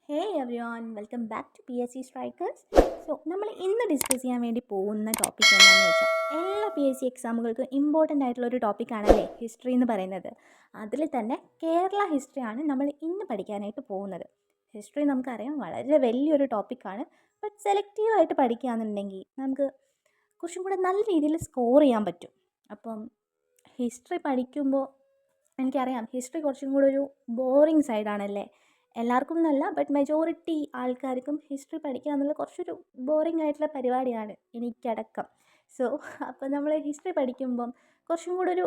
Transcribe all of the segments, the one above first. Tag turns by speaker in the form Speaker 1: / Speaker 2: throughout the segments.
Speaker 1: Hey everyone welcome back to PSC strikers. നമ്മൾ ഇന്ന് discuss ചെയ്യാൻ വേണ്ടി പോകുന്ന ടോപ്പിക് എന്താണെന്ന് വെച്ചാൽ എല്ലാ PSC എക്സാമുകൾക്കും ഇമ്പോർട്ടൻ്റ് ആയിട്ടുള്ളൊരു ടോപ്പിക്കാണല്ലേ ഹിസ്റ്ററി എന്ന് പറയുന്നത്. അതിൽ തന്നെ കേരള ഹിസ്റ്ററിയാണ് നമ്മൾ ഇന്ന് പഠിക്കാനായിട്ട് പോകുന്നത്. ഹിസ്റ്ററി നമുക്കറിയാം വളരെ വലിയൊരു ടോപ്പിക്കാണ്. ബട്ട് സെലക്റ്റീവായിട്ട് പഠിക്കുകയാണെന്നുണ്ടെങ്കിൽ നമുക്ക് കുറച്ചും കൂടെ നല്ല രീതിയിൽ സ്കോർ ചെയ്യാൻ പറ്റും. അപ്പം ഹിസ്റ്ററി പഠിക്കുമ്പോൾ എനിക്കറിയാം ഹിസ്റ്ററി കുറച്ചും കൂടെ ഒരു ബോറിങ് സൈഡാണല്ലേ. എല്ലാവർക്കും എന്നല്ല, ബട്ട് മെജോറിറ്റി ആൾക്കാർക്കും ഹിസ്റ്ററി പഠിക്കുക എന്നുള്ളത് കുറച്ചൊരു ബോറിംഗ് ആയിട്ടുള്ള പരിപാടിയാണ്, എനിക്കടക്കം. സോ അപ്പോൾ നമ്മൾ ഹിസ്റ്ററി പഠിക്കുമ്പം കുറച്ചും കൂടെ ഒരു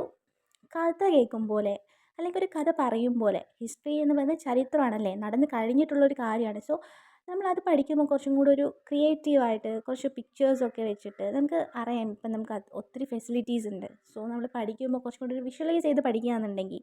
Speaker 1: കഥ കേൾക്കും പോലെ, അല്ലെങ്കിൽ ഒരു കഥ പറയും പോലെ. ഹിസ്റ്ററി എന്ന് പറയുന്നത് ചരിത്രമാണല്ലേ, നടന്ന് കഴിഞ്ഞിട്ടുള്ളൊരു കാര്യമാണ്. സോ നമ്മളത് പഠിക്കുമ്പോൾ കുറച്ചും കൂടെ ഒരു ക്രിയേറ്റീവായിട്ട് കുറച്ച് പിക്ചേഴ്സൊക്കെ വെച്ചിട്ട് നമുക്ക് അറിയാം. ഇപ്പം നമുക്ക് ഒത്തിരി ഫെസിലിറ്റീസ് ഉണ്ട്. സോ നമ്മൾ പഠിക്കുമ്പോൾ കുറച്ചും കൂടി ഒരു വിഷ്വലൈസ് ചെയ്ത് പഠിക്കുകയാണെന്നുണ്ടെങ്കിൽ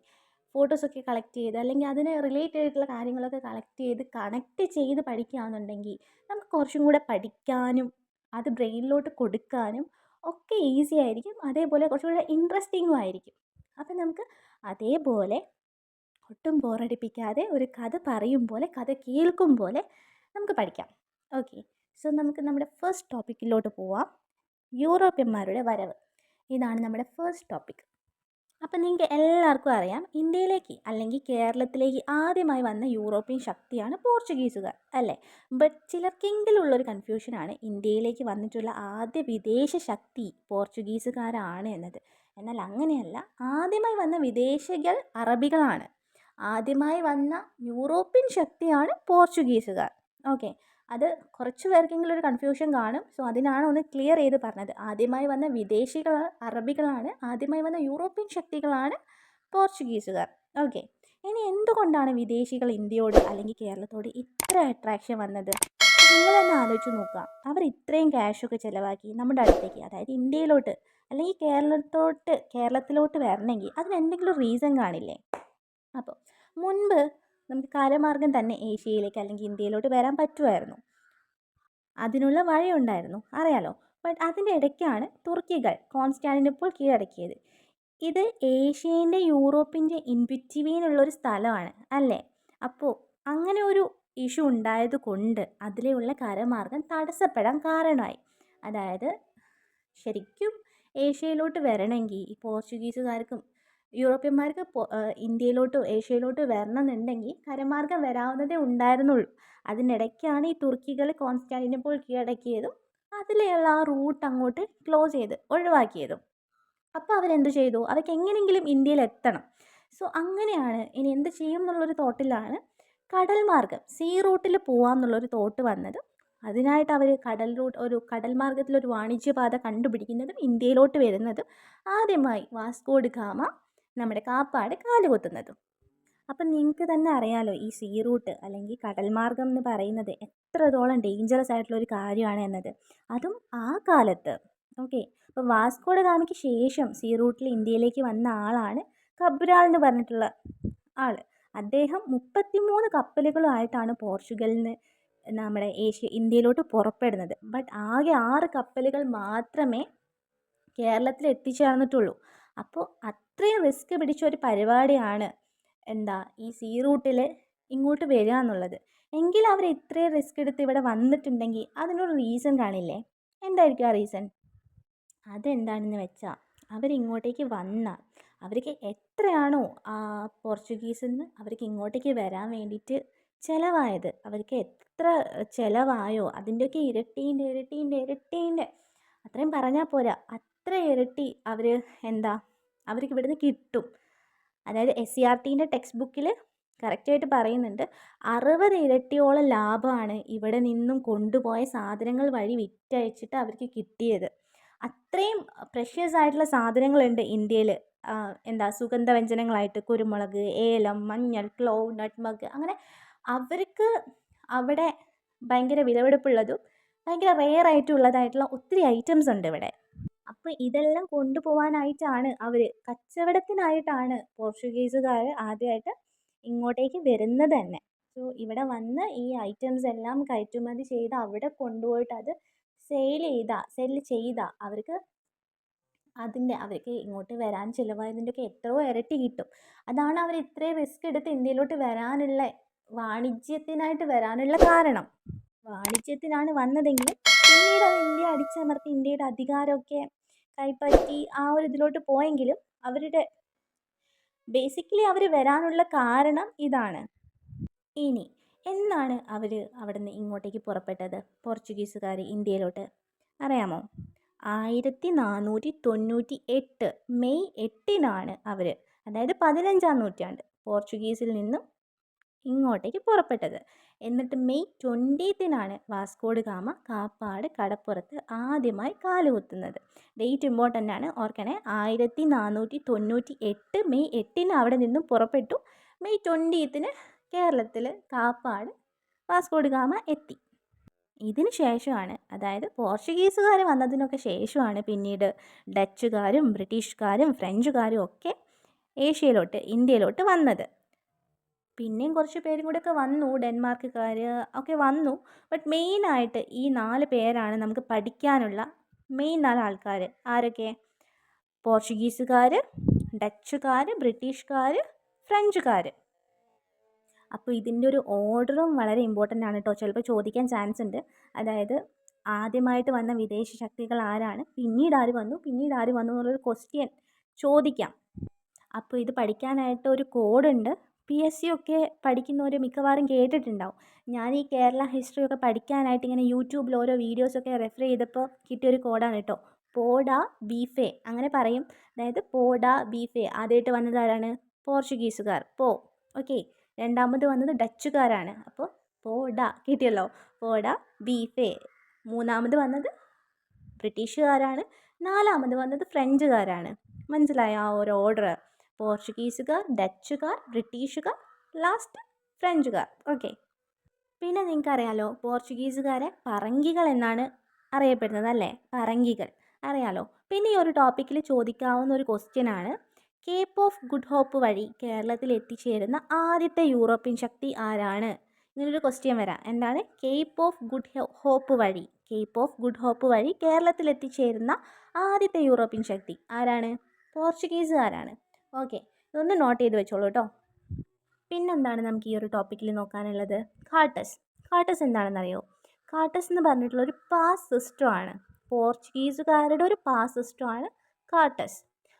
Speaker 1: ഫോട്ടോസൊക്കെ കളക്ട് ചെയ്ത്, അല്ലെങ്കിൽ അതിന് റിലേറ്റഡ് ആയിട്ടുള്ള കാര്യങ്ങളൊക്കെ കണക്ട് ചെയ്ത് പഠിക്കുകയാണെന്നുണ്ടെങ്കിൽ നമുക്ക് കുറച്ചും കൂടെ പഠിക്കാനും അത് ബ്രെയിനിലോട്ട് കൊടുക്കാനും ഒക്കെ ഈസി ആയിരിക്കും. അതേപോലെ കുറച്ചും കൂടെ ഇൻട്രസ്റ്റിങ്ങും ആയിരിക്കും. അപ്പം നമുക്ക് അതേപോലെ ഒട്ടും ബോറടിപ്പിക്കാതെ ഒരു കഥ പറയും പോലെ, കഥ കേൾക്കും പോലെ നമുക്ക് പഠിക്കാം. ഓക്കെ, സോ നമുക്ക് നമ്മുടെ ഫസ്റ്റ് ടോപ്പിക്കിലോട്ട് പോവാം. യൂറോപ്യന്മാരുടെ വരവ്. ഇതാണ് നമ്മുടെ ഫസ്റ്റ് ടോപ്പിക്. അപ്പം നിങ്ങൾക്ക് എല്ലാവർക്കും അറിയാം, ഇന്ത്യയിലേക്ക് അല്ലെങ്കിൽ കേരളത്തിലേക്ക് ആദ്യമായി വന്ന യൂറോപ്യൻ ശക്തിയാണ് പോർച്ചുഗീസുകാർ അല്ലേ. ബട്ട് ചിലർക്കെങ്കിലും ഉള്ളൊരു കൺഫ്യൂഷനാണ് ഇന്ത്യയിലേക്ക് വന്നിട്ടുള്ള ആദ്യ വിദേശ ശക്തി പോർച്ചുഗീസുകാരാണ് എന്നത്. എന്നാൽ അങ്ങനെയല്ല, ആദ്യമായി വന്ന വിദേശികൾ അറബികളാണ്. ആദ്യമായി വന്ന യൂറോപ്യൻ ശക്തിയാണ് പോർച്ചുഗീസുകാർ. ഓക്കെ, അത് കുറച്ച് പേർക്കെങ്കിലും ഒരു കൺഫ്യൂഷൻ കാണും. സോ അതിനാണ് ഒന്ന് ക്ലിയർ ചെയ്ത് പറഞ്ഞത്. ആദ്യമായി വന്ന വിദേശികൾ അറബികളാണ്, ആദ്യമായി വന്ന യൂറോപ്യൻ ശക്തികളാണ് പോർച്ചുഗീസുകാർ. ഓക്കെ, ഇനി എന്തുകൊണ്ടാണ് വിദേശികൾ ഇന്ത്യയോട് അല്ലെങ്കിൽ കേരളത്തോട് ഇത്ര അട്രാക്ഷൻ വന്നത്? നിങ്ങൾ തന്നെ ആലോചിച്ച് നോക്കുക. അവർ ഇത്രയും ക്യാഷൊക്കെ ചിലവാക്കി നമ്മുടെ അടുത്തേക്ക്, അതായത് ഇന്ത്യയിലോട്ട് അല്ലെങ്കിൽ കേരളത്തിലോട്ട് വരണമെങ്കിൽ അതിന് എന്തെങ്കിലും റീസൺ കാണില്ലേ? അപ്പോൾ മുൻപ് നമുക്ക് കരമാർഗം തന്നെ ഏഷ്യയിലേക്ക് അല്ലെങ്കിൽ ഇന്ത്യയിലോട്ട് വരാൻ പറ്റുമായിരുന്നു. അതിനുള്ള വഴിയുണ്ടായിരുന്നു, അറിയാലോ. ബട്ട് അതിൻ്റെ ഇടയ്ക്കാണ് തുർക്കികൾ കോൺസ്റ്റാന്റിനോപ്പിൾ കീഴടക്കിയത്. ഇത് ഏഷ്യൻ്റെ യൂറോപ്പിൻ്റെ ഇൻബിറ്റ്വീനുള്ളൊരു സ്ഥലമാണ് അല്ലേ. അപ്പോൾ അങ്ങനെ ഒരു ഇഷ്യൂ ഉണ്ടായത് കൊണ്ട് അതിലെയുള്ള കരമാർഗം തടസ്സപ്പെടാൻ കാരണമായി. അതായത് ശരിക്കും ഏഷ്യയിലോട്ട് വരണമെങ്കിൽ ഈ പോർച്ചുഗീസുകാർക്കും യൂറോപ്യന്മാർക്ക് ഏഷ്യയിലോട്ട് വരണമെന്നുണ്ടെങ്കിൽ കരമാർഗം വരാവുന്നതേ ഉണ്ടായിരുന്നുള്ളൂ. അതിനിടയ്ക്കാണ് ഈ തുർക്കികൾ കോൺസ്റ്റാന്റിനോപ്പിൾ കീഴടക്കിയതും അതിലെയുള്ള ആ റൂട്ട് അങ്ങോട്ട് ക്ലോസ് ചെയ്ത് ഒഴിവാക്കിയതും. അപ്പോൾ അവരെന്ത് ചെയ്തു? അവർക്ക് എങ്ങനെയെങ്കിലും ഇന്ത്യയിൽ എത്തണം. സോ അങ്ങനെയാണ് ഇനി എന്ത് ചെയ്യും എന്നുള്ളൊരു തോട്ടിലാണ് കടൽ മാർഗം സീ റൂട്ടിൽ പോകാമെന്നുള്ളൊരു തോട്ട് വന്നത്. അതിനായിട്ട് അവർ കടൽ മാർഗത്തിലൊരു വാണിജ്യപാത കണ്ടുപിടിക്കുന്നതും ഇന്ത്യയിലോട്ട് വരുന്നതും ആദ്യമായി വാസ്കോ ഡ ഗാമ നമ്മുടെ കാപ്പാട് കാലുകുത്തുന്നതും. അപ്പം നിങ്ങൾക്ക് തന്നെ അറിയാലോ, ഈ സീ റൂട്ട് അല്ലെങ്കിൽ കടൽ മാർഗം എന്ന് പറയുന്നത് എത്രത്തോളം ഡേഞ്ചറസ് ആയിട്ടുള്ളൊരു കാര്യമാണ് എന്നത്. അതും ആ കാലത്ത്. ഓക്കെ, അപ്പോൾ വാസ്കോ ഡ ഗാമയ്ക്ക് ശേഷം സീ റൂട്ടിൽ ഇന്ത്യയിലേക്ക് വന്ന ആളാണ് കബ്രാൾ എന്ന് പറഞ്ഞിട്ടുള്ള ആൾ. അദ്ദേഹം 33 കപ്പലുകളുമായിട്ടാണ് പോർച്ചുഗലിൽ നിന്ന് നമ്മുടെ ഇന്ത്യയിലോട്ട് പുറപ്പെടുന്നത്. ബട്ട് ആകെ 6 കപ്പലുകൾ മാത്രമേ കേരളത്തിൽ എത്തിച്ചേർന്നിട്ടുള്ളൂ. അപ്പോൾ അത്രയും റിസ്ക് പിടിച്ച ഒരു പരിപാടിയാണ് ഈ സീ റൂട്ടിൽ ഇങ്ങോട്ട് വരിക എന്നുള്ളത്. എങ്കിലും അവർ ഇത്രയും റിസ്ക് എടുത്ത് ഇവിടെ വന്നിട്ടുണ്ടെങ്കിൽ അതിനൊരു റീസൺ കാണില്ലേ? എന്തായിരിക്കും ആ റീസൺ? അതെന്താണെന്ന് വെച്ചാൽ അവരിങ്ങോട്ടേക്ക് വന്നാൽ അവർക്ക് എത്രയാണോ പോർച്ചുഗീസിൽ നിന്ന് അവർക്ക് ഇങ്ങോട്ടേക്ക് വരാൻ വേണ്ടിയിട്ട് ചിലവായത്, അവർക്ക് എത്ര ചിലവായോ അതിൻ്റെയൊക്കെ ഇരട്ടീൻ്റെ അത്രയും പറഞ്ഞാൽ പോരാ, അത്ര ഇരട്ടി അവർക്ക് ഇവിടുന്ന് കിട്ടും. അതായത് SCERTൻ്റെ ടെക്സ്റ്റ് ബുക്കിൽ കറക്റ്റായിട്ട് പറയുന്നുണ്ട്, 60 ഇരട്ടിയോളം ലാഭമാണ് ഇവിടെ നിന്നും കൊണ്ടുപോയ സാധനങ്ങൾ വഴി വിറ്റയച്ചിട്ട് അവർക്ക് കിട്ടിയത്. അത്രയും പ്രഷ്യസ് ആയിട്ടുള്ള സാധനങ്ങളുണ്ട് ഇന്ത്യയിൽ. സുഗന്ധവ്യഞ്ജനങ്ങളായിട്ട് കുരുമുളക്, ഏലം, മഞ്ഞൾ, ക്ലോവ്, നട്ട്മഗ്, അങ്ങനെ അവർക്ക് അവിടെ ഭയങ്കര വിലപിടിപ്പുള്ളതും ഭയങ്കര റെയർ ആയിട്ടുള്ളതായിട്ടുള്ള ഒത്തിരി ഐറ്റംസ് ഉണ്ട് ഇവിടെ. അപ്പോൾ ഇതെല്ലാം കൊണ്ടുപോകാനായിട്ടാണ് കച്ചവടത്തിനായിട്ടാണ് പോർച്ചുഗീസുകാർ ആദ്യമായിട്ട് ഇങ്ങോട്ടേക്ക് വരുന്നത് തന്നെ. സോ ഇവിടെ വന്ന് ഈ ഐറ്റംസ് എല്ലാം കയറ്റുമതി ചെയ്ത് അവിടെ കൊണ്ടുപോയിട്ട് അത് സെല്ല് ചെയ്ത അവർക്ക് ഇങ്ങോട്ട് വരാൻ ചിലവായതിൻ്റെയൊക്കെ എത്രയോ ഇരട്ടി കിട്ടും. അതാണ് അവർ ഇത്രയും റിസ്ക് എടുത്ത് ഇന്ത്യയിലോട്ട് വരാനുള്ള വാണിജ്യത്തിനായിട്ട് വരാനുള്ള കാരണം. വാണിജ്യത്തിനാണ് വന്നതെങ്കിലും പിന്നീട് അത് ഇന്ത്യ അടിച്ചമർത്തി ഇന്ത്യയുടെ അധികാരമൊക്കെ കൈപ്പറ്റി ആ ഒരു ഇതിലോട്ട് പോയെങ്കിലും അവരുടെ ബേസിക്കലി അവർ വരാനുള്ള കാരണം ഇതാണ്. ഇനി എന്നാണ് അവർ അവിടെ നിന്ന് ഇങ്ങോട്ടേക്ക് പുറപ്പെട്ടത്, പോർച്ചുഗീസുകാർ ഇന്ത്യയിലോട്ട്? അറിയാമോ? 1498 മെയ് 8-നാണ് അവർ, അതായത് 15-ാം നൂറ്റാണ്ട്, പോർച്ചുഗീസിൽ നിന്നും ഇങ്ങോട്ടേക്ക് പുറപ്പെട്ടത്. എന്നിട്ട് മെയ് 20-നാണ് വാസ്കോഡ് ഗാമ കാപ്പാട് കടപ്പുറത്ത് ആദ്യമായി കാലുകുത്തുന്നത്. ഡേറ്റ് ഇമ്പോർട്ടൻ്റ് ആണ്, ഓർക്കണേ. 1498 മെയ് 8-ന് അവിടെ നിന്നും പുറപ്പെട്ടു. മെയ് 20-ന് കേരളത്തിൽ കാപ്പാട് വാസ്കോഡ് ഗാമ എത്തി. ഇതിന് ശേഷമാണ്, അതായത് പോർച്ചുഗീസുകാർ വന്നതിനൊക്കെ ശേഷമാണ് പിന്നീട് ഡച്ചുകാരും ബ്രിട്ടീഷുകാരും ഫ്രഞ്ചുകാരും ഒക്കെ ഏഷ്യയിലോട്ട്, ഇന്ത്യയിലോട്ട് വന്നത്. പിന്നെയും കുറച്ച് പേരും കൂടെയൊക്കെ വന്നു, ഡെൻമാർക്കുകാർ ഒക്കെ വന്നു. ബട്ട് മെയിനായിട്ട് ഈ 4 പേരാണ് നമുക്ക് പഠിക്കാനുള്ള മെയിൻ 4 ആൾക്കാർ. ആരൊക്കെ? പോർച്ചുഗീസുകാർ, ഡച്ചുകാർ, ബ്രിട്ടീഷുകാർ, ഫ്രഞ്ചുകാർ. അപ്പോൾ ഇതിൻ്റെ ഒരു ഓർഡറും വളരെ ഇമ്പോർട്ടൻ്റ് ആണ് കേട്ടോ, ചിലപ്പോൾ ചോദിക്കാൻ ചാൻസ് ഉണ്ട്. അതായത് ആദ്യമായിട്ട് വന്ന വിദേശ ശക്തികൾ ആരാണ്, പിന്നീട് ആര് വന്നു എന്നുള്ളൊരു ക്വസ്റ്റ്യൻ ചോദിക്കാം. അപ്പോൾ ഇത് പഠിക്കാനായിട്ട് ഒരു കോഡുണ്ട്. PSC ഒക്കെ പഠിക്കുന്നവർ മിക്കവാറും കേട്ടിട്ടുണ്ടാവും. ഞാൻ ഈ കേരള ഹിസ്റ്ററി ഒക്കെ പഠിക്കാനായിട്ട് ഇങ്ങനെ യൂട്യൂബിൽ ഓരോ വീഡിയോസൊക്കെ റെഫർ ചെയ്തപ്പോൾ കിട്ടിയൊരു കോഡാണ് കേട്ടോ. പോഡ ബീഫെ അങ്ങനെ പറയും. അതായത് പോഡ ബീഫെ. ആദ്യമായിട്ട് വന്നത് ആരാണ്? പോർച്ചുഗീസുകാർ, പോ. ഓക്കെ. രണ്ടാമത് വന്നത് ഡച്ചുകാരാണ്. അപ്പോൾ പോഡ കിട്ടിയല്ലോ, പോഡ ബീഫെ. മൂന്നാമത് വന്നത് ബ്രിട്ടീഷുകാരാണ്. നാലാമത് വന്നത് ഫ്രഞ്ചുകാരാണ്. മനസ്സിലായോ ആ ഒരു ഓർഡർ? പോർച്ചുഗീസുകാർ, ഡച്ചുകാർ, ബ്രിട്ടീഷുകാർ, ലാസ്റ്റ് ഫ്രഞ്ചുകാർ. ഓക്കെ. പിന്നെ നിങ്ങൾക്കറിയാലോ, പോർച്ചുഗീസുകാരെ പറങ്കികൾ എന്നാണ് അറിയപ്പെടുന്നത്, അല്ലേ? പറങ്കികൾ അറിയാലോ. പിന്നെ ഈ ഒരു ടോപ്പിക്കിൽ ചോദിക്കാവുന്ന ഒരു ക്വസ്റ്റ്യനാണ്, കേപ്പ് ഓഫ് ഗുഡ് ഹോപ്പ് വഴി കേരളത്തിൽ എത്തിച്ചേരുന്ന ആദ്യത്തെ യൂറോപ്യൻ ശക്തി ആരാണ്? ഇങ്ങനൊരു ക്വസ്റ്റ്യൻ വരാം. എന്താണ്? കേപ്പ് ഓഫ് ഗുഡ് ഹോപ്പ് വഴി കേരളത്തിൽ എത്തിച്ചേരുന്ന ആദ്യത്തെ യൂറോപ്യൻ ശക്തി ആരാണ്? പോർച്ചുഗീസുകാരാണ്. ഓക്കെ, ഇതൊന്ന് നോട്ട് ചെയ്ത് വെച്ചോളൂ കേട്ടോ. പിന്നെന്താണ് നമുക്ക് ഈ ഒരു ടോപ്പിക്കിൽ നോക്കാനുള്ളത്? കാർട്ടസ് എന്താണെന്നറിയോ? കാർട്ടസ് എന്ന് പറഞ്ഞിട്ടുള്ളൊരു പാസ് സിസ്റ്റമാണ്. പോർച്ചുഗീസുകാരുടെ ഒരു പാസ് സിസ്റ്റമാണ് കാർട്ടസ്.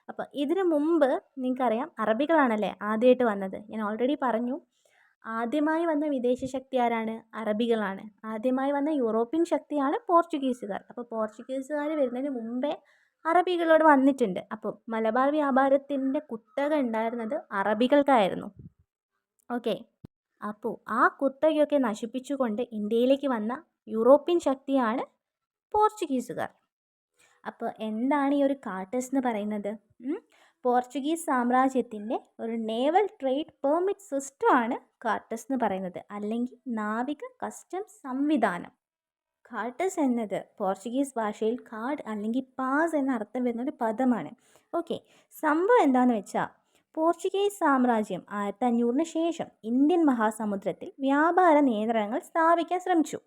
Speaker 1: അപ്പോൾ ഇതിനു മുമ്പ് നിങ്ങൾക്കറിയാം, അറബികളാണല്ലേ ആദ്യമായിട്ട് വന്നത്. ഞാൻ ഓൾറെഡി പറഞ്ഞു, ആദ്യമായി വന്ന വിദേശ ശക്തി ആരാണ്? അറബികളാണ്. ആദ്യമായി വന്ന യൂറോപ്യൻ ശക്തിയാണ് പോർച്ചുഗീസുകാർ. അപ്പോൾ പോർച്ചുഗീസുകാർ വരുന്നതിന് മുമ്പേ അറബികളോട് വന്നിട്ടുണ്ട്. അപ്പോൾ മലബാർ വ്യാപാരത്തിൻ്റെ കുത്തക ഉണ്ടായിരുന്നത് അറബികൾക്കായിരുന്നു. ഓക്കെ. അപ്പോൾ ആ കുത്തകയൊക്കെ നശിപ്പിച്ചുകൊണ്ട് ഇന്ത്യയിലേക്ക് വന്ന യൂറോപ്യൻ ശക്തിയാണ് പോർച്ചുഗീസുകാർ. അപ്പോൾ എന്താണ് ഈ ഒരു കാർട്ടസ് എന്ന് പറയുന്നത്? പോർച്ചുഗീസ് സാമ്രാജ്യത്തിൻ്റെ ഒരു നേവൽ ട്രേഡ് പെർമിറ്റ് സിസ്റ്റമാണ് കാർട്ടസ് എന്ന് പറയുന്നത്, അല്ലെങ്കിൽ നാവിക കസ്റ്റംസ് സംവിധാനം. കാർട്ടസ് എന്നത് പോർച്ചുഗീസ് ഭാഷയിൽ കാർഡ് അല്ലെങ്കിൽ പാസ് എന്ന അർത്ഥം വരുന്നൊരു പദമാണ്. ഓക്കെ. സംഭവം എന്താണെന്ന് വെച്ചാൽ, പോർച്ചുഗീസ് സാമ്രാജ്യം 1500-ന് ശേഷം ഇന്ത്യൻ മഹാസമുദ്രത്തിൽ വ്യാപാര നിയന്ത്രണങ്ങൾ സ്ഥാപിക്കാൻ ശ്രമിച്ചു.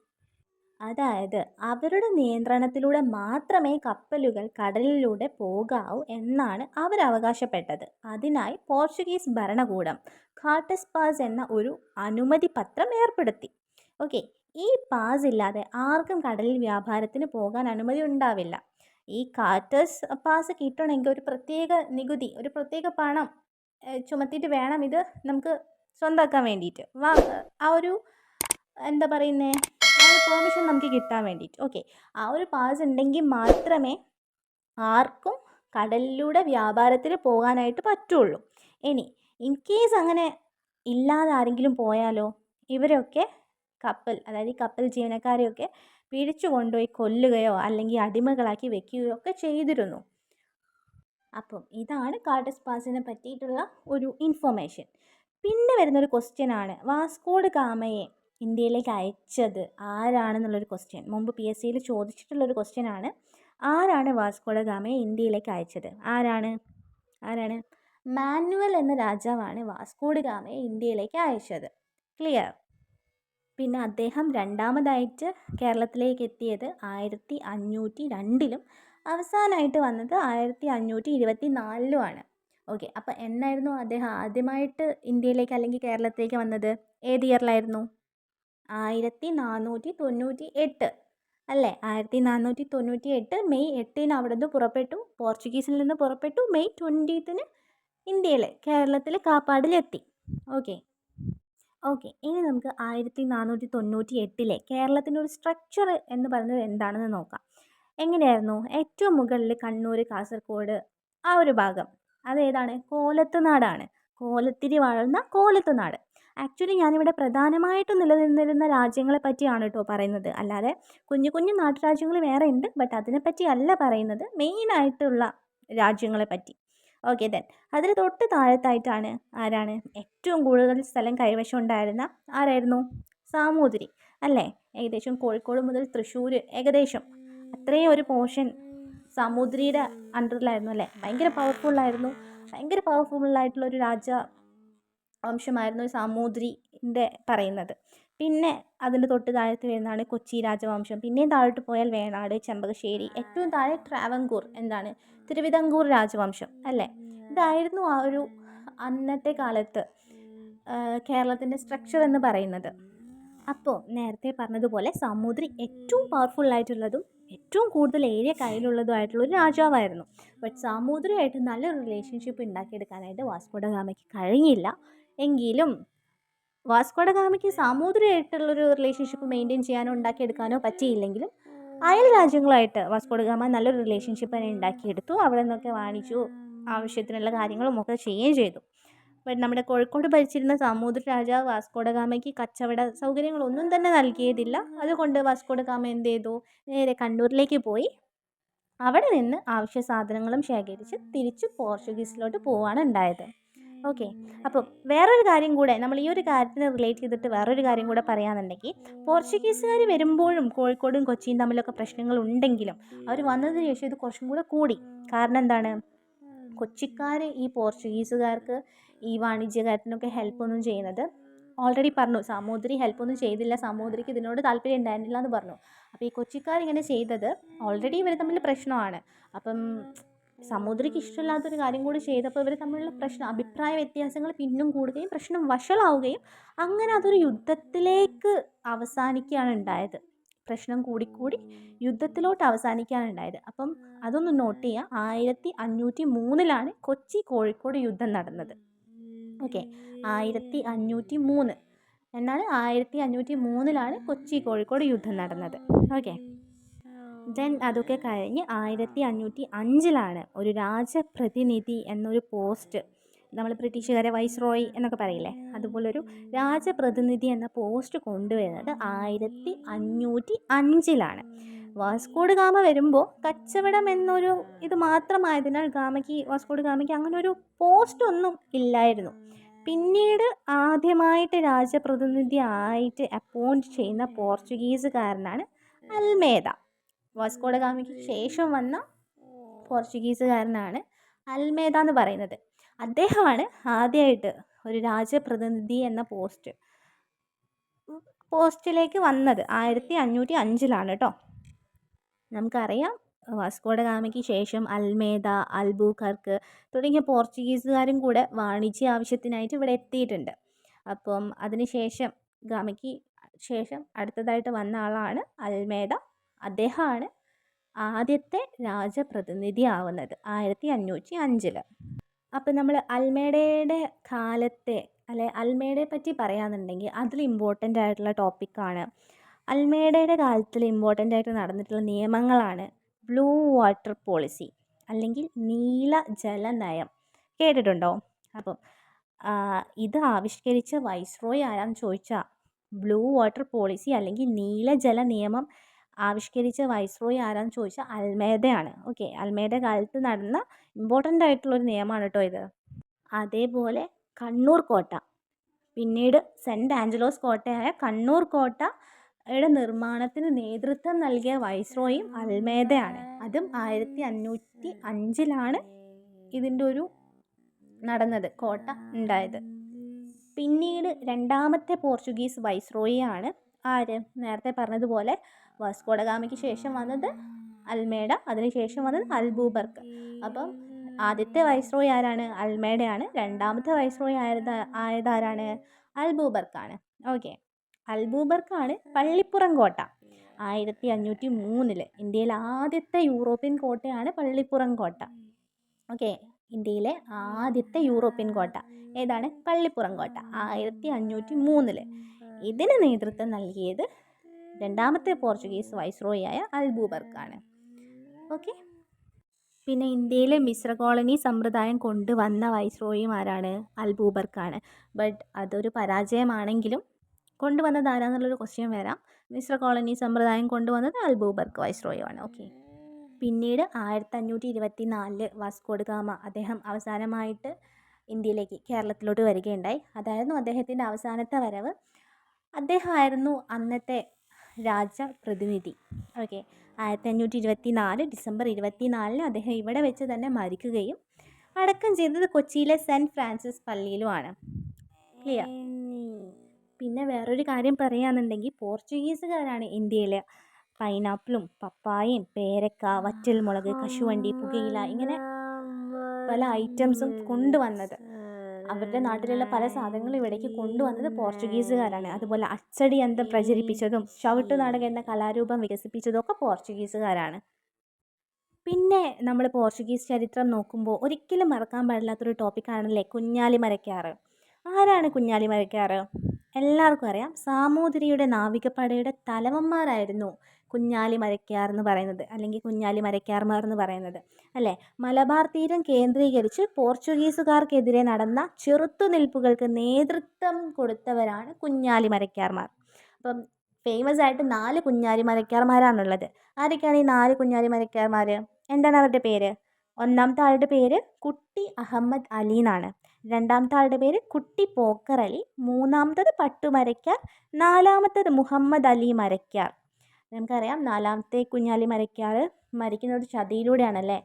Speaker 1: അതായത് അവരുടെ നിയന്ത്രണത്തിലൂടെ മാത്രമേ കപ്പലുകൾ കടലിലൂടെ പോകാവൂ എന്നാണ് അവർ അവകാശപ്പെട്ടത്. അതിനായി പോർച്ചുഗീസ് ഭരണകൂടം കാർട്ടസ് പാസ് എന്ന ഒരു അനുമതി പത്രം ഏർപ്പെടുത്തി. ഓക്കെ. ഈ പാസ് ഇല്ലാതെ ആർക്കും കടലിൽ വ്യാപാരത്തിന് പോകാൻ അനുമതി ഉണ്ടാവില്ല. ഈ കാർട്ടസ് പാസ് കിട്ടണമെങ്കിൽ ഒരു പ്രത്യേക നികുതി, ഒരു പ്രത്യേക പണം ചുമത്തിയിട്ട് വേണം ഇത് നമുക്ക് സ്വന്തമാക്കാൻ വേണ്ടിയിട്ട്. ആ ഒരു എന്താ പറയുന്നത്, ആ ഒരു പെർമിഷൻ നമുക്ക് കിട്ടാൻ വേണ്ടിയിട്ട്. ഓക്കെ. ആ ഒരു പാസ് ഉണ്ടെങ്കിൽ മാത്രമേ ആർക്കും കടലിലൂടെ വ്യാപാരത്തിന് പോകാനായിട്ട് പറ്റുള്ളൂ. ഇനി ഇൻ കേസ് അങ്ങനെ ഇല്ലാതെ ആരെങ്കിലും പോയാലോ, ഇവരൊക്കെ അതായത് ഈ കപ്പൽ ജീവനക്കാരെയൊക്കെ പിടിച്ചു കൊണ്ടുപോയി കൊല്ലുകയോ അല്ലെങ്കിൽ അടിമകളാക്കി വെക്കുകയോ ഒക്കെ ചെയ്തിരുന്നു. അപ്പം ഇതാണ് കാർട്ടസ് പാസിനെ പറ്റിയിട്ടുള്ള ഒരു ഇൻഫർമേഷൻ. പിന്നെ വരുന്നൊരു ക്വസ്റ്റ്യനാണ്, വാസ്കോഡ് ഗാമയെ ഇന്ത്യയിലേക്ക് അയച്ചത് ആരാണെന്നുള്ളൊരു ക്വസ്റ്റ്യൻ. മുമ്പ് PSCയിൽ ചോദിച്ചിട്ടുള്ളൊരു ക്വസ്റ്റ്യനാണ്. ആരാണ് വാസ്കോഡ് ഗാമയെ ഇന്ത്യയിലേക്ക് അയച്ചത്? ആരാണ്? മാനുവൽ എന്ന രാജാവാണ് വാസ്കോഡ് ഗാമയെ ഇന്ത്യയിലേക്ക് അയച്ചത്. ക്ലിയർ? പിന്നെ അദ്ദേഹം രണ്ടാമതായിട്ട് കേരളത്തിലേക്ക് എത്തിയത് 1502-ലും അവസാനമായിട്ട് വന്നത് 1524-ലുമാണ്. ഓക്കെ. അപ്പോൾ എന്നായിരുന്നു അദ്ദേഹം ആദ്യമായിട്ട് ഇന്ത്യയിലേക്ക് അല്ലെങ്കിൽ കേരളത്തിലേക്ക് വന്നത്? ഏത് ഇയറിലായിരുന്നു? 1498 അല്ലേ? 1498 മെയ് 8 അവിടുന്ന് പുറപ്പെട്ടു. പോർച്ചുഗീസിൽ നിന്ന് പുറപ്പെട്ടു. മെയ് 20 ഇന്ത്യയിൽ കേരളത്തിൽ കാപ്പാടിലെത്തി. ഓക്കെ. ഇനി നമുക്ക് 1498 കേരളത്തിൻ്റെ ഒരു സ്ട്രക്ചർ എന്ന് പറയുന്നത് എന്താണെന്ന് നോക്കാം. എങ്ങനെയായിരുന്നു? ഏറ്റവും മുകളിൽ കണ്ണൂർ, കാസർഗോഡ് ആ ഒരു ഭാഗം അതേതാണ്? കോലത്തുനാടാണ്. കോലത്തിരി വാഴുന്ന കോലത്തുനാട്. ആക്ച്വലി ഞാനിവിടെ പ്രധാനമായിട്ടും നിലനിന്നിരുന്ന രാജ്യങ്ങളെ പറ്റിയാണ് കേട്ടോ പറയുന്നത്. അല്ലാതെ കുഞ്ഞു കുഞ്ഞു നാട്ടുരാജ്യങ്ങൾ വേറെ ഉണ്ട്, ബട്ട് അതിനെപ്പറ്റി അല്ല പറയുന്നത്, മെയിനായിട്ടുള്ള രാജ്യങ്ങളെ പറ്റി. ഓക്കെ. ദെൻ അതിന് തൊട്ട് താഴത്തായിട്ടാണ് ആരാണ്? ഏറ്റവും കൂടുതൽ സ്ഥലം കൈവശം ഉണ്ടായിരുന്ന ആരായിരുന്നു? സാമൂതിരി അല്ലേ? ഏകദേശം കോഴിക്കോട് മുതൽ തൃശ്ശൂർ ഏകദേശം അത്രയും ഒരു പോർഷൻ സാമൂതിരിയുടെ അണ്ടറിലായിരുന്നു അല്ലേ? ഭയങ്കര പവർഫുള്ളായിട്ടുള്ളൊരു രാജവംശമായിരുന്നു സാമൂതിരിൻ്റെ പറയുന്നത്. പിന്നെ അതിൻ്റെ തൊട്ട് താഴത്ത് വരുന്നതാണ് കൊച്ചി രാജവംശം. പിന്നെയും താഴോട്ട് പോയാൽ വേണാട്, ചെമ്പകശ്ശേരി, ഏറ്റവും താഴെ ട്രാവൻകൂർ, എന്താണ്? തിരുവിതാംകൂർ രാജവംശം അല്ലേ? ഇതായിരുന്നു ആ ഒരു അന്നത്തെ കാലത്ത് കേരളത്തിൻ്റെ സ്ട്രക്ചർ എന്ന് പറയുന്നത്. അപ്പോൾ നേരത്തെ പറഞ്ഞതുപോലെ സാമൂതിരി ഏറ്റവും പവർഫുള്ളായിട്ടുള്ളതും ഏറ്റവും കൂടുതൽ ഏരിയ കയ്യിലുള്ളതുമായിട്ടുള്ളൊരു രാജാവായിരുന്നു. ബട്ട് സാമൂതിരിയായിട്ട് നല്ലൊരു റിലേഷൻഷിപ്പ് ഉണ്ടാക്കിയെടുക്കാനായിട്ട് വാസ്കോഡ ഗാമയ്ക്ക് കഴിഞ്ഞില്ല. എങ്കിലും വാസ്കോഡ ഗാമയ്ക്ക് സാമൂതിരിയായിട്ടുള്ളൊരു റിലേഷൻഷിപ്പ് മെയിൻറ്റെയിൻ ചെയ്യാനോ ഉണ്ടാക്കിയെടുക്കാനോ പറ്റിയില്ലെങ്കിലും അയൽ രാജ്യങ്ങളുമായിട്ട് വാസ്കോഡ ഗാമ നല്ലൊരു റിലേഷൻഷിപ്പ് തന്നെ ഉണ്ടാക്കിയെടുത്തു. അവിടെ നിന്നൊക്കെ വാണിജ്യ ആവശ്യത്തിനുള്ള കാര്യങ്ങളും ഒക്കെ ചെയ്യുകയും ചെയ്തു. ബട്ട് നമ്മുടെ കോഴിക്കോട് ഭരിച്ചിരുന്ന സാമൂതിരി രാജാവ് വാസ്കോഡ ഗാമയ്ക്ക് കച്ചവട സൗകര്യങ്ങളൊന്നും തന്നെ നൽകിയതില്ല. അതുകൊണ്ട് വാസ്കോഡ ഗാമ എന്ത് ചെയ്തു? നേരെ കണ്ണൂരിലേക്ക് പോയി അവിടെ നിന്ന് ആവശ്യ സാധനങ്ങളും ശേഖരിച്ച് തിരിച്ച് പോർച്ചുഗീസിലോട്ട് പോവുകയാണ് ഉണ്ടായത്. ഓക്കെ. അപ്പം വേറൊരു കാര്യം കൂടെ നമ്മൾ ഈ ഒരു കാര്യത്തിന് റിലേറ്റ് ചെയ്തിട്ട് വേറൊരു കാര്യം കൂടെ പറയാമെന്നുണ്ടെങ്കിൽ, പോർച്ചുഗീസുകാർ വരുമ്പോഴും കോഴിക്കോടും കൊച്ചിയും തമ്മിലൊക്കെ പ്രശ്നങ്ങൾ ഉണ്ടെങ്കിലും അവർ വന്നതിന് ശേഷം ഇത് കുറച്ചും കൂടെ കൂടി. കാരണം എന്താണ്? കൊച്ചിക്കാർ ഈ പോർച്ചുഗീസുകാർക്ക് ഈ വാണിജ്യകാര്യത്തിനൊക്കെ ഹെൽപ്പൊന്നും ചെയ്യുന്നത് ഓൾറെഡി പറഞ്ഞു. സാമൂതിരി ഹെൽപ്പൊന്നും ചെയ്തില്ല, സാമൂതിരിക്ക് ഇതിനോട് താല്പര്യം ഉണ്ടായിരുന്നില്ല എന്ന് പറഞ്ഞു. അപ്പോൾ ഈ കൊച്ചിക്കാരിങ്ങനെ ചെയ്തത് ഓൾറെഡി ഇവർ തമ്മിൽ പ്രശ്നമാണ്. അപ്പം സമുദ്രിക്ക് ഇഷ്ടമില്ലാത്തൊരു കാര്യം കൂടി ചെയ്തപ്പോൾ ഇവർ തമ്മിലുള്ള അഭിപ്രായ വ്യത്യാസങ്ങൾ പിന്നും കൂടുകയും പ്രശ്നം വഷളാവുകയും അങ്ങനെ അതൊരു യുദ്ധത്തിലേക്ക് അവസാനിക്കുകയാണ് ഉണ്ടായത്. പ്രശ്നം കൂടിക്കൂടി യുദ്ധത്തിലോട്ട് അവസാനിക്കുകയാണ് ഉണ്ടായത്. അപ്പം അതൊന്ന് നോട്ട് ചെയ്യുക. 1503 കൊച്ചി കോഴിക്കോട് യുദ്ധം നടന്നത്. ഓക്കെ. 1503 എന്നാണ് 1503 കൊച്ചി കോഴിക്കോട് യുദ്ധം നടന്നത്. ഓക്കെ. ദെൻ അതൊക്കെ കഴിഞ്ഞ് 1505 ഒരു രാജപ്രതിനിധി എന്നൊരു പോസ്റ്റ്, നമ്മൾ ബ്രിട്ടീഷുകാരെ വൈസ്രോയി എന്നൊക്കെ പറയില്ലേ, അതുപോലൊരു രാജപ്രതിനിധി എന്ന പോസ്റ്റ് കൊണ്ടുവരുന്നത് 1505 വാസ്കോഡ് ഗാമ വരുമ്പോൾ കച്ചവടം എന്നൊരു ഇത് മാത്രമായതിനാൽ വാസ്കോഡ് ഗാമയ്ക്ക് അങ്ങനെ ഒരു പോസ്റ്റ് ഒന്നും ഇല്ലായിരുന്നു. പിന്നീട് ആദ്യമായിട്ട് രാജപ്രതിനിധി ആയിട്ട് അപ്പോയിൻറ്റ് ചെയ്യുന്ന പോർച്ചുഗീസുകാരനാണ് അൽമേദ. വാസ്കോഡ ഗാമയ്ക്ക് ശേഷം വന്ന പോർച്ചുഗീസുകാരനാണ് അൽമേദ എന്ന് പറയുന്നത്. അദ്ദേഹമാണ് ആദ്യമായിട്ട് ഒരു രാജപ്രതിനിധി എന്ന പോസ്റ്റിലേക്ക് വന്നത്. 1505 കേട്ടോ. നമുക്കറിയാം വാസ്കോഡ ഗാമയ്ക്ക് ശേഷം അൽമേദ, അൽബുക്കർക്ക് തുടങ്ങിയ പോർച്ചുഗീസുകാരും കൂടെ വാണിജ്യ ആവശ്യത്തിനായിട്ട് ഇവിടെ എത്തിയിട്ടുണ്ട്. അപ്പം അതിനുശേഷം ഗാമയ്ക്ക് ശേഷം അടുത്തതായിട്ട് വന്ന ആളാണ് അൽമേദ. അദ്ദേഹമാണ് ആദ്യത്തെ രാജപ്രതിനിധി ആവുന്നത് 1505. അപ്പം നമ്മൾ അൽമേഡയുടെ കാലത്തെ അൽമേഡയെ പറ്റി പറയാന്നുണ്ടെങ്കിൽ അതിൽ ഇമ്പോർട്ടൻ്റ് ആയിട്ടുള്ള ടോപ്പിക്കാണ്. അൽമേഡയുടെ കാലത്തിൽ ഇമ്പോർട്ടൻ്റ് ആയിട്ട് നടന്നിട്ടുള്ള നിയമങ്ങളാണ് ബ്ലൂ വാട്ടർ പോളിസി അല്ലെങ്കിൽ നീല ജല നയം. കേട്ടിട്ടുണ്ടോ? അപ്പം ഇത് ആവിഷ്കരിച്ച വൈസ്രോയി ആരാന്ന് ചോദിച്ചാൽ ബ്ലൂ വാട്ടർ പോളിസി അല്ലെങ്കിൽ നീല ജല നിയമം ആവിഷ്കരിച്ച വൈസ്രോയി ആരാന്ന് ചോദിച്ചാൽ അൽമേഡയാണ്. ഓക്കെ. അൽമേഡ കാലത്ത് നടന്ന ഇമ്പോർട്ടൻ്റ് ആയിട്ടുള്ളൊരു നിയമമാണ് കേട്ടോ ഇത്. അതേപോലെ കണ്ണൂർ കോട്ട, പിന്നീട് സെൻറ്റ് ആഞ്ചലോസ് കോട്ടയായ കണ്ണൂർ കോട്ടയുടെ നിർമ്മാണത്തിന് നേതൃത്വം നൽകിയ വൈസ്രോയും അൽമേഡയാണ്. അതും 1505 ഇതിൻ്റെ ഒരു നടന്നത്, കോട്ട ഉണ്ടായത്. പിന്നീട് രണ്ടാമത്തെ പോർച്ചുഗീസ് വൈസ്രോയിയാണ് ആര്? നേരത്തെ പറഞ്ഞതുപോലെ വാസ്കോഡ ഗാമയ്ക്ക് ശേഷം വന്നത് അൽമേഡ, അതിനുശേഷം വന്നത് അൽബുക്കർക്ക്. അപ്പം ആദ്യത്തെ വൈസ്രോയി ആരാണ്? അൽമേഡയാണ്. രണ്ടാമത്തെ വൈസ്രോയി ആയതാരാണ്? അൽബൂബർക്കാണ്. ഓക്കെ, അൽബൂബർക്കാണ് പള്ളിപ്പുറം കോട്ട. 1503 ഇന്ത്യയിലെ ആദ്യത്തെ യൂറോപ്യൻ കോട്ടയാണ് പള്ളിപ്പുറം കോട്ട. ഓക്കെ, ഇന്ത്യയിലെ ആദ്യത്തെ യൂറോപ്യൻ കോട്ട ഏതാണ്? പള്ളിപ്പുറം കോട്ട, 1503. ഇതിന് നേതൃത്വം നൽകിയത് രണ്ടാമത്തെ പോർച്ചുഗീസ് വൈസ്രോയിയായ അൽബൂബർക്കാണ്. ഓക്കെ, പിന്നെ ഇന്ത്യയിലെ മിശ്ര കോളനി സമ്പ്രദായം കൊണ്ടുവന്ന വൈസ്രോയിയും ആരാണ്? അൽബൂബർക്കാണ്. ബട്ട് അതൊരു പരാജയമാണെങ്കിലും കൊണ്ടുവന്നത് ആരാന്നുള്ളൊരു ക്വസ്റ്റ്യൻ വരാം. മിശ്ര കോളനി സമ്പ്രദായം കൊണ്ടുവന്നത് അൽബൂബർക്ക് വൈസ്രോയിയാണ്. ഓക്കെ, പിന്നീട് 1524 വാസ്കോഡ ഗാമ അദ്ദേഹം അവസാനമായിട്ട് ഇന്ത്യയിലേക്ക്, കേരളത്തിലോട്ട് വരികയുണ്ടായി. അതായിരുന്നു അദ്ദേഹത്തിൻ്റെ അവസാനത്തെ വരവ്. അദ്ദേഹമായിരുന്നു അന്നത്തെ രാജപ്രതിനിധി. ഓക്കെ, 1524 ഡിസംബർ 24 അദ്ദേഹം ഇവിടെ വെച്ച് തന്നെ മരിക്കുകയും അടക്കം ചെയ്തത് കൊച്ചിയിലെ സെൻറ്റ് ഫ്രാൻസിസ് പള്ളിയിലുമാണ്. ക്ലിയർ? പിന്നെ വേറൊരു കാര്യം പറയുകയാണെന്നുണ്ടെങ്കിൽ പോർച്ചുഗീസുകാരാണ് ഇന്ത്യയിൽ പൈനാപ്പിളും പപ്പായയും പേരക്ക, വറ്റൽമുളക്, കശുവണ്ടി, പുകയില ഇങ്ങനെ പല ഐറ്റംസും കൊണ്ടുവന്നത്. അവരുടെ നാട്ടിലുള്ള പല സാധനങ്ങളും ഇവിടേക്ക് കൊണ്ടുവന്നത് പോർച്ചുഗീസുകാരാണ്. അതുപോലെ അച്ചടി യന്ത്രം പ്രചരിപ്പിച്ചതും ചവിട്ടുനാടകം എന്ന കലാരൂപം വികസിപ്പിച്ചതും ഒക്കെ പോർച്ചുഗീസുകാരാണ്. പിന്നെ നമ്മൾ പോർച്ചുഗീസ് ചരിത്രം നോക്കുമ്പോൾ ഒരിക്കലും മറക്കാൻ പാടില്ലാത്തൊരു ടോപ്പിക്കാണല്ലേ കുഞ്ഞാലി മരക്കാറ്. ആരാണ് കുഞ്ഞാലി മരക്കാറ്? എല്ലാവർക്കും അറിയാം, സാമൂതിരിയുടെ നാവികപ്പടയുടെ തലവന്മാരായിരുന്നു കുഞ്ഞാലി മരക്കാർ എന്ന് പറയുന്നത്, അല്ലെങ്കിൽ കുഞ്ഞാലി മരക്കാർമാർ എന്ന് പറയുന്നത് അല്ലേ. മലബാർ തീരം കേന്ദ്രീകരിച്ച് പോർച്ചുഗീസുകാർക്കെതിരെ നടന്ന ചെറുത്തുനിൽപ്പുകൾക്ക് നേതൃത്വം കൊടുത്തവരാണ് കുഞ്ഞാലി മരക്കാർമാർ. അപ്പം ഫേമസ് ആയിട്ട് 4 കുഞ്ഞാലി മരക്കാർമാരാണുള്ളത്. ആരൊക്കെയാണ് ഈ 4 കുഞ്ഞാലി മരക്കാർമാർ? എന്താണ് അവരുടെ പേര്? ഒന്നാമത്തെ ആളുടെ പേര് കുട്ടി അഹമ്മദ് അലി എന്നാണ്. രണ്ടാമത്തെ ആളുടെ പേര് കുട്ടി പോക്കർ അലി. മൂന്നാമത്തത് പട്ടുമരക്കാർ. നാലാമത്തത് മുഹമ്മദ് അലി മരക്കാർ. നമുക്കറിയാം, നാലാമത്തെ കുഞ്ഞാലി മരക്കാർ മരിക്കുന്നത് ചതിയിലൂടെയാണല്ലേ.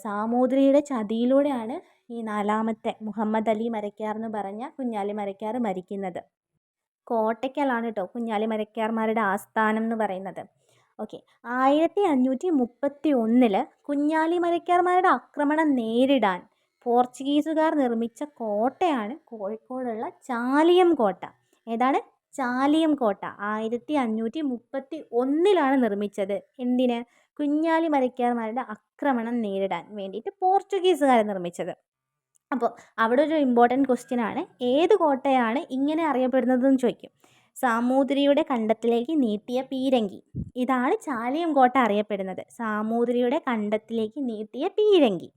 Speaker 1: സാമൂതിരിയുടെ ചതിയിലൂടെയാണ് ഈ നാലാമത്തെ മുഹമ്മദ് അലി മരക്കാർ എന്ന് പറഞ്ഞ കുഞ്ഞാലി മരക്കാർ മരിക്കുന്നത്. കോട്ടയ്ക്കലാണ് കേട്ടോ കുഞ്ഞാലി മരക്കാർമാരുടെ ആസ്ഥാനം എന്ന് പറയുന്നത്. ഓക്കെ, 1531 കുഞ്ഞാലി മരക്കാർമാരുടെ ആക്രമണം നേരിടാൻ പോർച്ചുഗീസുകാർ നിർമ്മിച്ച കോട്ടയാണ് കോഴിക്കോടുള്ള ചാലിയം കോട്ട. ഏതാണ്? ചാലിയം കോട്ട 1531 നിർമ്മിച്ചത്. എന്തിന്? കുഞ്ഞാലി മരക്കാർമാരുടെ ആക്രമണം നേരിടാൻ വേണ്ടിയിട്ട് പോർച്ചുഗീസുകാർ നിർമ്മിച്ചത്. അപ്പോൾ അവിടെ ഒരു ഇമ്പോർട്ടൻറ്റ് ക്വസ്റ്റ്യൻ ആണ്, ഏത് കോട്ടയാണ് ഇങ്ങനെ അറിയപ്പെടുന്നതെന്ന് ചോദിക്കും. സാമൂതിരിയുടെ കണ്ടത്തിലേക്ക് നീട്ടിയ പീരങ്കി, ഇതാണ് ചാലിയം കോട്ട അറിയപ്പെടുന്നത്. സാമൂതിരിയുടെ കണ്ടത്തിലേക്ക് നീട്ടിയ പീരങ്കി.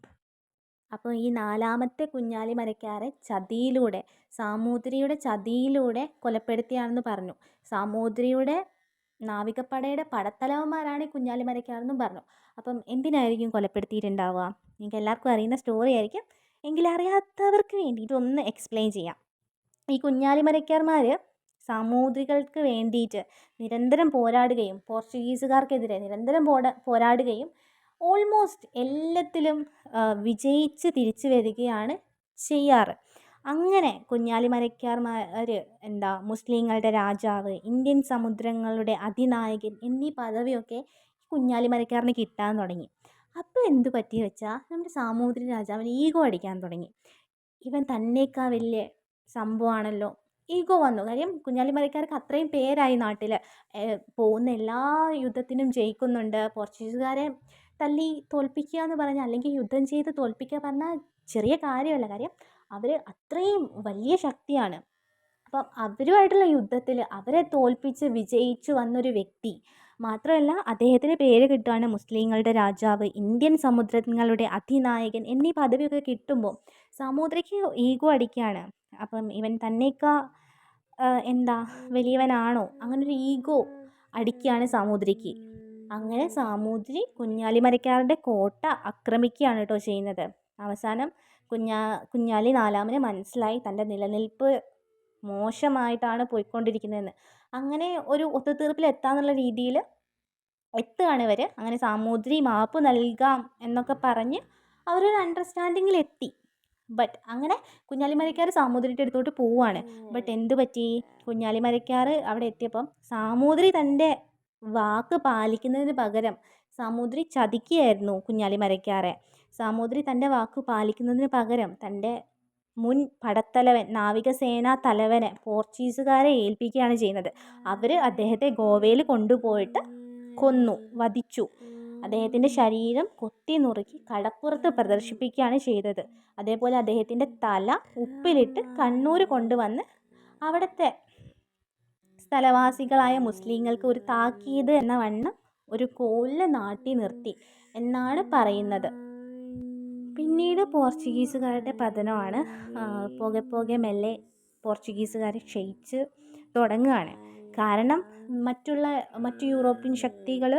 Speaker 1: അപ്പോൾ ഈ നാലാമത്തെ കുഞ്ഞാലി മരക്കാരെ ചതിയിലൂടെ, സാമൂതിരിയുടെ ചതിയിലൂടെ കൊലപ്പെടുത്തിയാണെന്ന് പറഞ്ഞു. സാമൂതിരിയുടെ നാവികപ്പടയുടെ പടത്തലവന്മാരാണ് ഈ കുഞ്ഞാലി മരക്കാരെന്നും പറഞ്ഞു. അപ്പം എന്തിനായിരിക്കും കൊലപ്പെടുത്തിയിട്ടുണ്ടാവുക? നിങ്ങൾക്ക് എല്ലാവർക്കും അറിയുന്ന സ്റ്റോറി ആയിരിക്കും, എങ്കിലും അറിയാത്തവർക്ക് വേണ്ടിയിട്ട് ഒന്ന് എക്സ്പ്ലെയിൻ ചെയ്യാം. ഈ കുഞ്ഞാലി മരക്കാർമാർ സാമൂതിരികൾക്ക് വേണ്ടിയിട്ട് നിരന്തരം പോരാടുകയും പോർച്ചുഗീസുകാർക്കെതിരെ നിരന്തരം പോരാടുകയും ഓൾമോസ്റ്റ് എല്ലാത്തിലും വിജയിച്ച് തിരിച്ചു വരികയാണ് ചെയ്യാറ്. അങ്ങനെ കുഞ്ഞാലി മരക്കാർമാർ മുസ്ലിങ്ങളുടെ രാജാവ്, ഇന്ത്യൻ സമുദ്രങ്ങളുടെ അതിനായകൻ എന്നീ പദവിയൊക്കെ കുഞ്ഞാലി മരക്കാരന് കിട്ടാൻ തുടങ്ങി. അപ്പോൾ എന്തു പറ്റി വെച്ചാൽ നമ്മുടെ സാമൂതിരി രാജാവിന് ഈഗോ അടിക്കാൻ തുടങ്ങി. ഇവൻ തന്നേക്കാൾ വലിയ സംഭവമാണല്ലോ, ഈഗോ വന്നു. കാര്യം കുഞ്ഞാലി മരക്കാർക്ക് അത്രയും പേരായി നാട്ടിൽ, പോകുന്ന എല്ലാ യുദ്ധത്തിനും ജയിക്കുന്നുണ്ട്. പോർച്ചുഗീസുകാരെ തല്ലി തോൽപ്പിക്കുക എന്ന് പറഞ്ഞാൽ, അല്ലെങ്കിൽ യുദ്ധം ചെയ്ത് തോൽപ്പിക്കുക പറഞ്ഞാൽ ചെറിയ കാര്യമല്ല. കാര്യം അവർ അത്രയും വലിയ ശക്തിയാണ്. അപ്പം അവരുമായിട്ടുള്ള യുദ്ധത്തിൽ അവരെ തോൽപ്പിച്ച് വിജയിച്ചു വന്നൊരു വ്യക്തി മാത്രമല്ല, അദ്ദേഹത്തിന് പേര് കിട്ടുകയാണ് മുസ്ലിങ്ങളുടെ രാജാവ്, ഇന്ത്യൻ സമുദ്രങ്ങളുടെ അതിനായകൻ എന്നീ പദവിയൊക്കെ കിട്ടുമ്പോൾ സാമൂതിരിക്ക് ഈഗോ അടിക്കുകയാണ്. അപ്പം ഇവൻ തന്നേക്കാ വലിയവനാണോ, അങ്ങനൊരു ഈഗോ അടിക്കുകയാണ് സാമൂതിരിക്ക്. അങ്ങനെ സാമൂതിരി കുഞ്ഞാലി മരക്കാരുടെ കോട്ട ആക്രമിക്കുകയാണ് കേട്ടോ ചെയ്യുന്നത്. അവസാനം കുഞ്ഞാലി നാലാമന് മനസ്സിലായി തൻ്റെ നിലനിൽപ്പ് മോശമായിട്ടാണ് പോയിക്കൊണ്ടിരിക്കുന്നതെന്ന്. അങ്ങനെ ഒരു ഒത്തുതീർപ്പിൽ എത്താന്നുള്ള രീതിയിൽ എത്തുകയാണ് ഇവർ. അങ്ങനെ സാമൂതിരി മാപ്പ് നൽകാം എന്നൊക്കെ പറഞ്ഞ് അവരൊരു അണ്ടർസ്റ്റാൻഡിങ്ങിലെത്തി. ബട്ട് അങ്ങനെ കുഞ്ഞാലി മരക്കാർ സാമൂതിരിയുടെ അടുത്തോട്ട് പോവുകയാണ്. ബട്ട് എന്തു പറ്റി? കുഞ്ഞാലി മരക്കാർ അവിടെ എത്തിയപ്പം സാമൂതിരി തൻ്റെ വാക്ക് പാലിക്കുന്നതിന് പകരം സാമൂതിരി ചതിക്കുകയായിരുന്നു കുഞ്ഞാലി മരയ്ക്കാറെ. സാമൂതിരി തൻ്റെ വാക്ക് പാലിക്കുന്നതിന് പകരം തൻ്റെ മുൻ പടത്തലവൻ നാവികസേനാ തലവനെ പോർച്ചുഗീസുകാരെ ഏൽപ്പിക്കുകയാണ് ചെയ്യുന്നത്. അവർ അദ്ദേഹത്തെ ഗോവയിൽ കൊണ്ടുപോയിട്ട് കൊന്നു, വധിച്ചു. അദ്ദേഹത്തിൻ്റെ ശരീരം കൊത്തി നുറുക്കി കടപ്പുറത്ത് പ്രദർശിപ്പിക്കുകയാണ് ചെയ്തത്. അതേപോലെ അദ്ദേഹത്തിൻ്റെ തല ഉപ്പിലിട്ട് കണ്ണൂർ കൊണ്ടുവന്ന് അവിടുത്തെ സ്ഥലവാസികളായ മുസ്ലിങ്ങൾക്ക് ഒരു താക്കീത് എന്ന വണ്ണം ഒരു കോലിൽ നാട്ടി നിർത്തി എന്നാണ് പറയുന്നത്. പിന്നീട് പോർച്ചുഗീസുകാരുടെ പതനമാണ്. പോകെ പോകെ മെല്ലെ പോർച്ചുഗീസുകാരെ ക്ഷയിച്ച് തുടങ്ങുകയാണ്. കാരണം മറ്റു യൂറോപ്യൻ ശക്തികൾ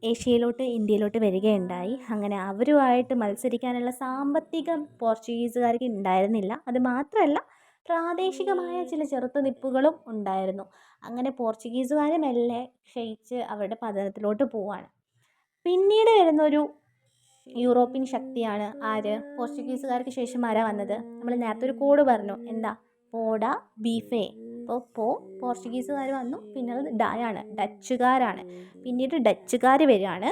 Speaker 1: ഏഷ്യയിലോട്ട്, ഇന്ത്യയിലോട്ട് വരികയുണ്ടായി. അങ്ങനെ അവരുമായിട്ട് മത്സരിക്കാനുള്ള സാമ്പത്തികം പോർച്ചുഗീസുകാർക്ക് ഉണ്ടായിരുന്നില്ല. അത് മാത്രമല്ല, പ്രാദേശികമായ ചില ചെറുത്തുനിൽപ്പുകളും ഉണ്ടായിരുന്നു. അങ്ങനെ പോർച്ചുഗീസുകാർ മെല്ലെ ക്ഷയിച്ച് അവരുടെ പതനത്തിലോട്ട് പോവാണ്. പിന്നീട് വരുന്നൊരു യൂറോപ്യൻ ശക്തിയാണ് ആര്? പോർച്ചുഗീസുകാർക്ക് ശേഷം ആരാ വന്നത്? നമ്മൾ നേരത്തെ ഒരു കോഡ് പറഞ്ഞു, എന്താ? പോഡ ബീഫേ. അപ്പോൾ പോർച്ചുഗീസുകാർ വന്നു, പിന്നെ അത് ഡായാണ്, ഡച്ചുകാരാണ്. പിന്നീട് ഡച്ചുകാർ വരികയാണ്.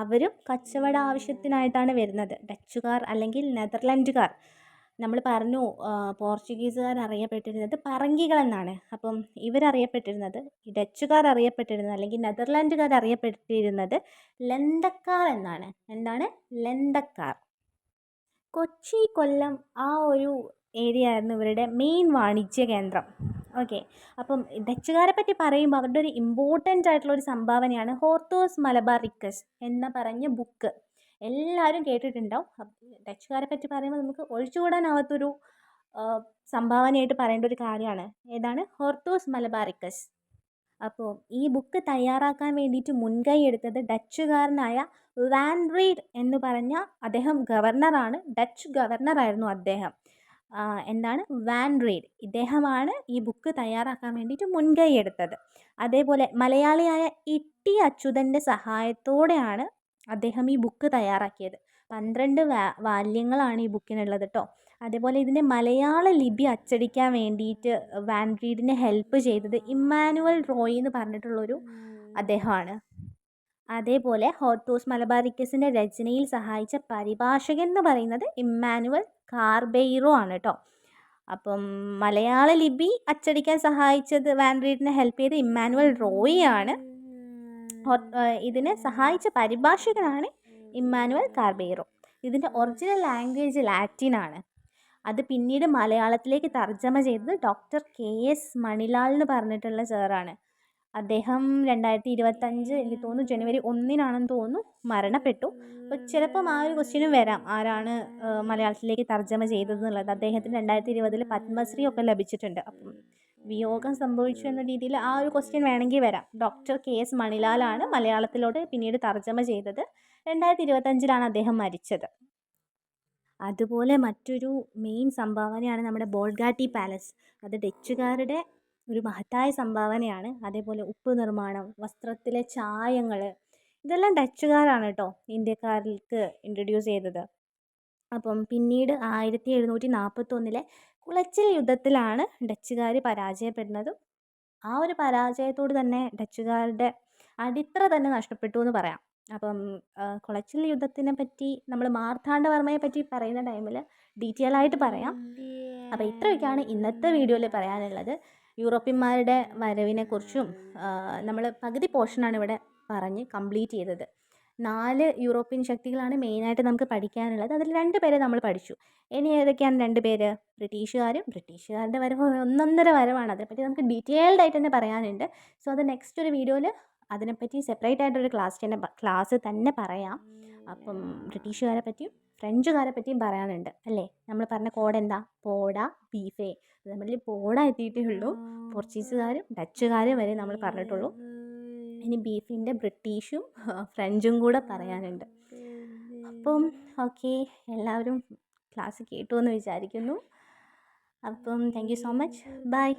Speaker 1: അവരും കച്ചവട ആവശ്യത്തിനായിട്ടാണ് വരുന്നത്. ഡച്ചുകാർ അല്ലെങ്കിൽ നെതർലൻഡുകാർ. നമ്മൾ പറഞ്ഞു പോർച്ചുഗീസുകാർ അറിയപ്പെട്ടിരുന്നത് പറങ്കികൾ എന്നാണ്. അപ്പം ഇവരറിയപ്പെട്ടിരുന്നത്, ഡച്ചുകാർ അറിയപ്പെട്ടിരുന്നത് അല്ലെങ്കിൽ നെതർലാൻഡുകാർ അറിയപ്പെട്ടിരുന്നത് ലണ്ടക്കാർ എന്നാണ്. എന്താണ്? ലണ്ടക്കാർ. കൊച്ചി, കൊല്ലം ആ ഒരു ഏരിയ ആയിരുന്നു ഇവരുടെ മെയിൻ വാണിജ്യ കേന്ദ്രം. ഓക്കെ. അപ്പം ഡച്ചുകാരെ പറ്റി പറയുമ്പോൾ അവരുടെ ഒരു ഇമ്പോർട്ടൻ്റ് ആയിട്ടുള്ളൊരു സംഭാവനയാണ് ഹോർത്തൂസ് മലബാറിക്കസ് എന്ന പറഞ്ഞ ബുക്ക്. എല്ലാവരും കേട്ടിട്ടുണ്ടാവും. ഡച്ചുകാരെ പറ്റി പറയുമ്പോൾ നമുക്ക് ഒഴിച്ചുകൂടാനാവാത്തൊരു സംഭാവനയായിട്ട് പറയേണ്ട ഒരു കാര്യമാണ്. ഏതാണ്? Hortus Malabaricus. അപ്പോൾ ഈ ബുക്ക് തയ്യാറാക്കാൻ വേണ്ടിയിട്ട് മുൻകൈ എടുത്തത് ഡച്ചുകാരനായ വാൻ റീഡ് എന്ന് പറഞ്ഞ അദ്ദേഹം ഗവർണറാണ്. ഡച്ച് ഗവർണറായിരുന്നു അദ്ദേഹം. എന്താണ്? Van read. ഇദ്ദേഹമാണ് ഈ ബുക്ക് തയ്യാറാക്കാൻ വേണ്ടിയിട്ട് മുൻകൈ എടുത്തത്. അതേപോലെ മലയാളിയായ ഇട്ടി അച്യുതൻ്റെ സഹായത്തോടെയാണ് അദ്ദേഹം ഈ ബുക്ക് തയ്യാറാക്കിയത്. 12 വാല്യങ്ങളാണ് ഈ ബുക്കിനുള്ളത് കേട്ടോ. അതേപോലെ ഇതിൻ്റെ മലയാള ലിപി അച്ചടിക്കാൻ വേണ്ടിയിട്ട് വാൻ റീഡിനെ ഹെൽപ്പ് ചെയ്തത് ഇമ്മാനുവൽ റോയ് എന്ന് പറഞ്ഞിട്ടുള്ളൊരു അദ്ദേഹമാണ്. അതേപോലെ ഹോർത്തൂസ് മലബാറിക്കസിൻ്റെ രചനയിൽ സഹായിച്ച പരിഭാഷകൻ എന്ന് പറയുന്നത് ഇമ്മാനുവൽ കാർബെയ്റോ ആണ് കേട്ടോ. അപ്പം മലയാള ലിപി അച്ചടിക്കാൻ സഹായിച്ചത്, വാൻ റീഡിനെ ഹെൽപ്പ് ചെയ്ത് ഇമ്മാനുവൽ റോയ് ആണ്. ഇതിനെ സഹായിച്ച പരിഭാഷകനാണ് ഇമ്മാനുവൽ കാർബെയ്റോ. ഇതിൻ്റെ ഒറിജിനൽ ലാംഗ്വേജ് ലാറ്റിനാണ്. അത് പിന്നീട് മലയാളത്തിലേക്ക് തർജ്ജമ ചെയ്തത് ഡോക്ടർ KS മണിലാൽ എന്ന് പറഞ്ഞിട്ടുള്ള സാറാണ്. അദ്ദേഹം 2025 എനിക്ക് തോന്നുന്നു ജനുവരി 1 തോന്നുന്നു മരണപ്പെട്ടു. അപ്പോൾ ചിലപ്പം ആ ഒരു ക്വസ്റ്റ്യനും വരാം, ആരാണ് മലയാളത്തിലേക്ക് തർജ്ജമ ചെയ്തതെന്നുള്ളത്. അദ്ദേഹത്തിന് 2020 പത്മശ്രീ ഒക്കെ ലഭിച്ചിട്ടുണ്ട്. അപ്പം വിയോഗം സംഭവിച്ചു എന്ന രീതിയിൽ ആ ഒരു ക്വസ്റ്റ്യൻ വേണമെങ്കിൽ വരാം. ഡോക്ടർ KS മണിലാലാണ് മലയാളത്തിലോട്ട് പിന്നീട് തർജ്ജമ ചെയ്തത്. 2025 അദ്ദേഹം മരിച്ചത്. അതുപോലെ മറ്റൊരു മെയിൻ സംഭാവനയാണ് നമ്മുടെ ബോൾഗാട്ടി പാലസ്. അത് ഡച്ചുകാരുടെ ഒരു മഹത്തായ സംഭാവനയാണ്. അതേപോലെ ഉപ്പ് നിർമ്മാണം, വസ്ത്രത്തിലെ ചായങ്ങൾ, ഇതെല്ലാം ഡച്ചുകാരാണ് കേട്ടോ ഇന്ത്യക്കാർക്ക് ഇൻട്രൊഡ്യൂസ് ചെയ്തത്. അപ്പം പിന്നീട് 1741 കുളച്ചിൽ യുദ്ധത്തിലാണ് ഡച്ചുകാർ പരാജയപ്പെടുന്നതും. ആ ഒരു പരാജയത്തോട് തന്നെ ഡച്ചുകാരുടെ അടിത്തറ തന്നെ നഷ്ടപ്പെട്ടു എന്ന് പറയാം. അപ്പം കുളച്ചിൽ യുദ്ധത്തിനെ പറ്റി നമ്മൾ മാർത്താണ്ഡവർമ്മയെ പറ്റി പറയുന്ന ടൈമിൽ ഡീറ്റെയിൽ ആയിട്ട് പറയാം. അപ്പോൾ ഇത്രയൊക്കെയാണ് ഇന്നത്തെ വീഡിയോയിൽ പറയാനുള്ളത്. യൂറോപ്യന്മാരുടെ വരവിനെക്കുറിച്ചും നമ്മൾ പകുതി പോർഷനാണ് ഇവിടെ പറഞ്ഞ് കംപ്ലീറ്റ് ചെയ്തത്. 4 യൂറോപ്യൻ ശക്തികളാണ് മെയിനായിട്ട് നമുക്ക് പഠിക്കാനുള്ളത്. അതിൽ 2 പേരെ നമ്മൾ പഠിച്ചു. ഇനി ഏതൊക്കെയാണ് 2 പേര്? ബ്രിട്ടീഷുകാരുടെ വരവ് ഒന്നൊന്നര വരവാണ്. അതിനെപ്പറ്റി നമുക്ക് ഡീറ്റെയിൽഡ് ആയിട്ട് തന്നെ പറയാനുണ്ട്. സോ അത് നെക്സ്റ്റ് ഒരു വീഡിയോയിൽ അതിനെപ്പറ്റി സെപ്പറേറ്റ് ആയിട്ടൊരു ക്ലാസ് തന്നെ പറയാം. അപ്പം ബ്രിട്ടീഷുകാരെ പറ്റിയും ഫ്രഞ്ചുകാരെ പറ്റിയും പറയാനുണ്ട് അല്ലേ. നമ്മൾ പറഞ്ഞ കോഡ് എന്താ? പോഡ ബീഫേ. നമ്മളിൽ പോഡ എത്തിയിട്ടേ ഉള്ളൂ. പോർച്ചുഗീസുകാരും ഡച്ചുകാരും വരെ നമ്മൾ പറഞ്ഞിട്ടുള്ളൂ. ഇനി ബീഫിൻ്റെ ബ്രിട്ടീഷും ഫ്രഞ്ചും കൂടെ പറയാനുണ്ട്. അപ്പം ഓക്കെ, എല്ലാവരും ക്ലാസ് കേട്ടു എന്ന് വിചാരിക്കുന്നു. അപ്പം thank you so much. By.